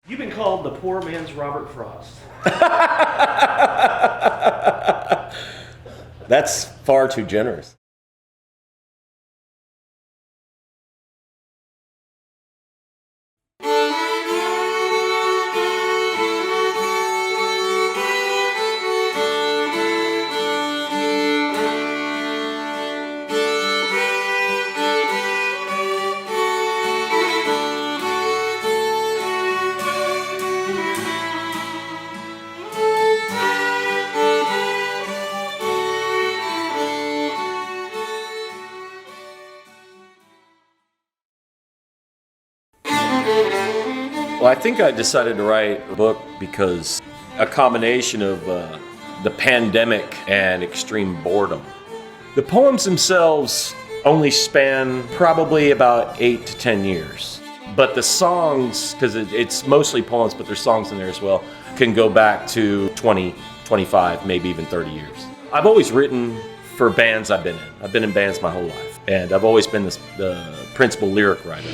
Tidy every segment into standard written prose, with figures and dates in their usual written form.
You've been called the poor man's Robert Frost. That's far too generous. Well, I think I decided to write a book because a combination of the pandemic and extreme boredom. The poems themselves only span probably about 8 to 10 years. But the songs, because it's mostly poems, but there's songs in there as well, can go back to 20, 25, maybe even 30 years. I've always written for bands I've been in. I've been in bands my whole life. And I've always been the principal lyric writer.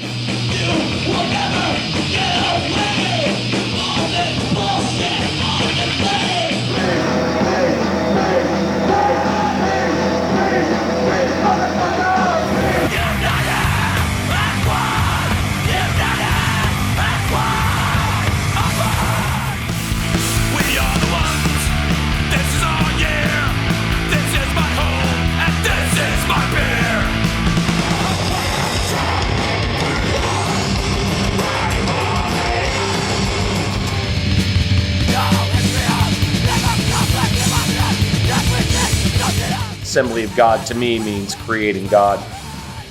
Assembly of God to me means creating God.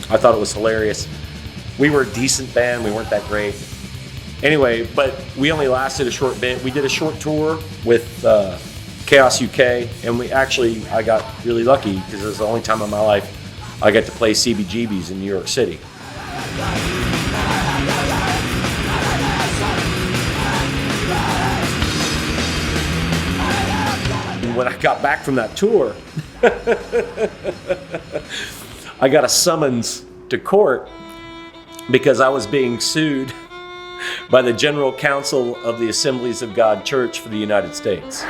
I thought it was hilarious. We were a decent band, we weren't that great. Anyway, but we only lasted a short bit. We did a short tour with Chaos UK, and I got really lucky because it was the only time in my life I got to play CBGB's in New York City. When I got back from that tour, I got a summons to court because I was being sued by the General Council of the Assemblies of God Church for the United States.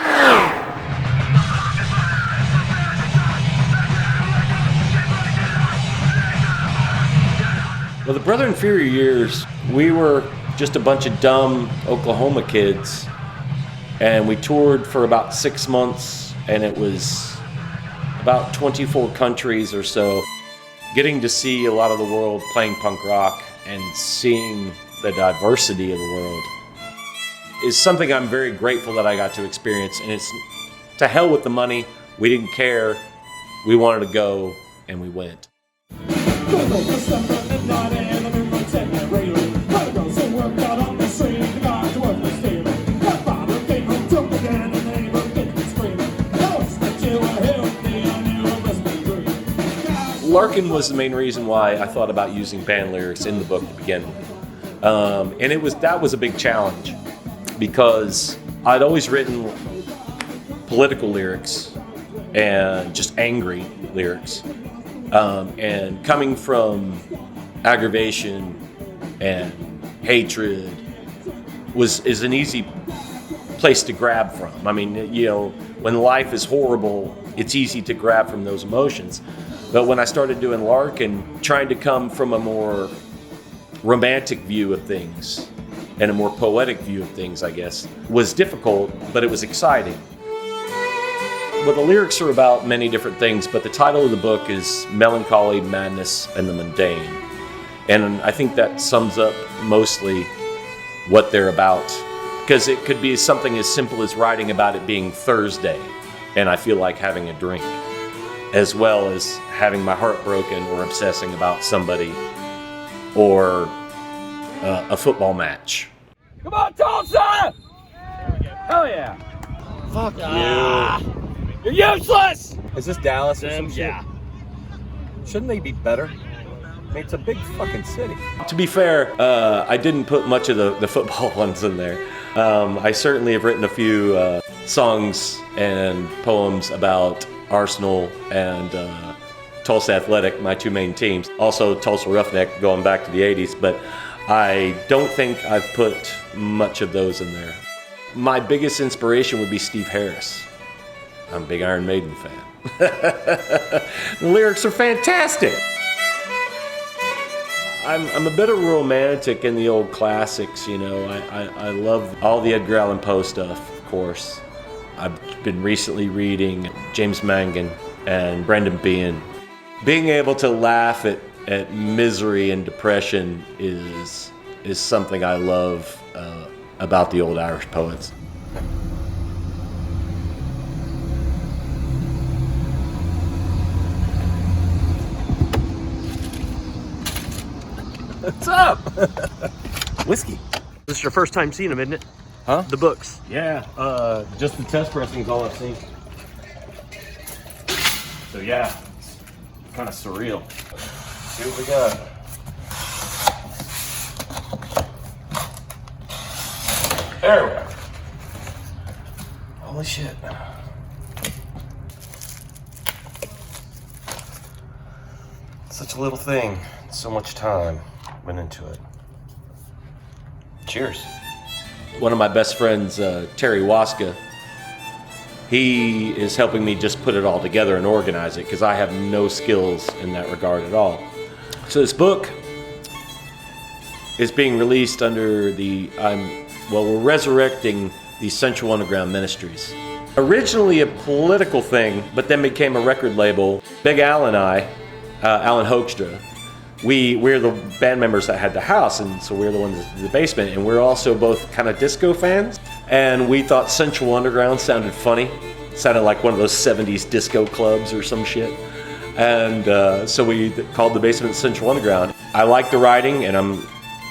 Well, the Brother Inferior years, we were just a bunch of dumb Oklahoma kids, and we toured for about 6 months, and it was about 24 countries or so. Getting to see a lot of the world playing punk rock and seeing the diversity of the world is something I'm very grateful that I got to experience. And it's to hell with the money. We didn't care. We wanted to go, and we went. Larkin was the main reason why I thought about using band lyrics in the book to begin with. And that was a big challenge because I'd always written political lyrics and just angry lyrics. And coming from aggravation and hatred is an easy place to grab from. I mean, you know, when life is horrible, it's easy to grab from those emotions. But when I started doing Larkin, trying to come from a more romantic view of things and a more poetic view of things, I guess, was difficult, but it was exciting. Well, the lyrics are about many different things, but the title of the book is Melancholy, Madness, and the Mundane. And I think that sums up mostly what they're about, because it could be something as simple as writing about it being Thursday, and I feel like having a drink, as well as having my heart broken or obsessing about somebody or a football match. Come on, Tulsa! Hell yeah! Fuck you. You're useless! Is this Dallas or some shit? Yeah. Shouldn't they be better? I mean, it's a big fucking city. To be fair, I didn't put much of the football ones in there. I certainly have written a few songs and poems about Arsenal and Tulsa Athletic, my two main teams. Also Tulsa Roughneck, going back to the 80s. But I don't think I've put much of those in there. My biggest inspiration would be Steve Harris. I'm a big Iron Maiden fan. The lyrics are fantastic. I'm a bit of a romantic in the old classics, you know. I love all the Edgar Allan Poe stuff, of course. I've been recently reading James Mangan and Brendan Behan. Being able to laugh at misery and depression is something I love about the old Irish poets. What's up? Whiskey. This is your first time seeing them, isn't it? Huh? The books. Yeah, just the test pressing is all I've seen. So yeah, it's kind of surreal. See what we got. There we go. Holy shit. Such a little thing. So much time went into it. Cheers. One of my best friends, Terry Waska, he is helping me just put it all together and organize it because I have no skills in that regard at all. So this book is being released under we're resurrecting the Central Underground Ministries. Originally a political thing, but then became a record label. Big Al and I, Alan Hoekstra, we're the band members that had the house, and so we're the ones in the basement, and we're also both kind of disco fans, and we thought Central Underground sounded funny. It sounded like one of those 70s disco clubs or some shit, and so we called the basement Central Underground. I like the writing, and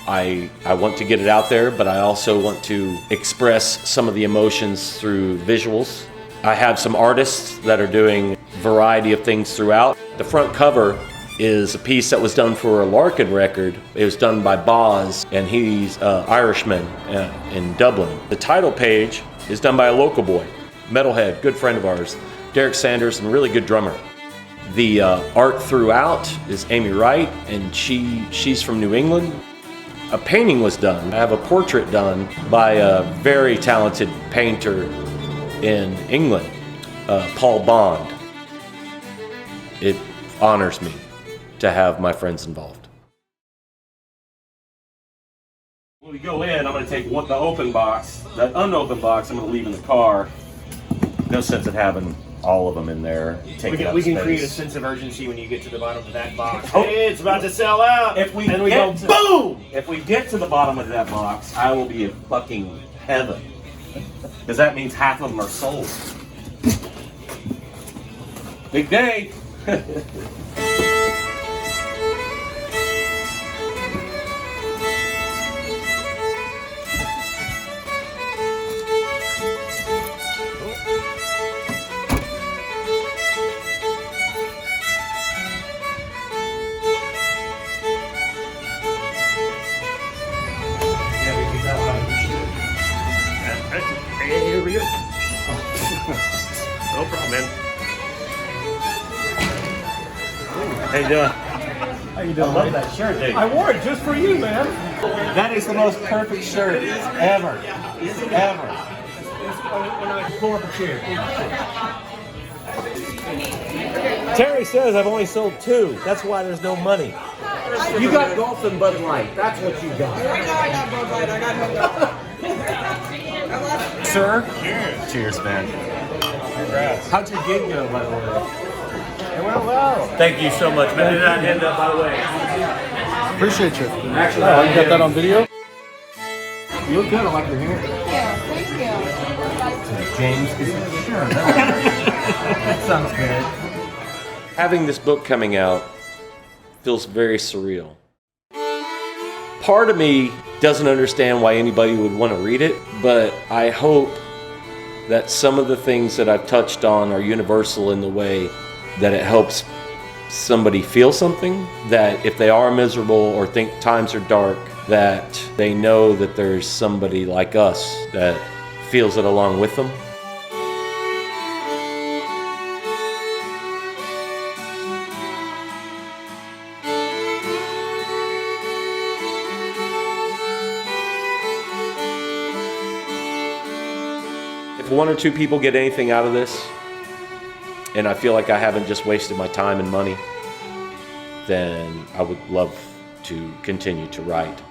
I want to get it out there, but I also want to express some of the emotions through visuals. I have some artists that are doing a variety of things throughout. The front cover is a piece that was done for a Larkin record. It was done by Boz, and he's an Irishman in Dublin. The title page is done by a local boy, metalhead, good friend of ours, Derek Sanders, and a really good drummer. The art throughout is Amy Wright, and she's from New England. A painting was done. I have a portrait done by a very talented painter in England, Paul Bond. It honors me to have my friends involved. When we go in, I'm going to take the open box, the unopened box, I'm going to leave in the car. No sense in having all of them in there. We can create a sense of urgency when you get to the bottom of that box. Oh. Hey, it's about to sell out. If we and we get go, boom! If we get to the bottom of that box, I will be in fucking heaven. Because that means half of them are sold. Big day! Hey, here we go. No problem, man. How you doing? How you doing? I love that shirt, dude. I wore it just for you, man. That is the most perfect shirt ever. Ever. When I pull up a chair. Terry says I've only sold 2. That's why there's no money. You got golf and Bud Light. That's what you got. I got Bud Light. I got hooked up. Sir? Cheers, man. Congrats. How'd your gig go, by the way? It went well. Thank you so much, man. Did not end up, by the way. Appreciate you. Actually, Oh, you got that on video? You look good. I like your hair. Yeah, thank you. James is sure. That sounds good. Having this book coming out feels very surreal. Part of me doesn't understand why anybody would want to read it, but I hope that some of the things that I've touched on are universal in the way that it helps somebody feel something, that if they are miserable or think times are dark, that they know that there's somebody like us that feels it along with them. one or two people get anything out of this, and I feel like I haven't just wasted my time and money, then I would love to continue to write.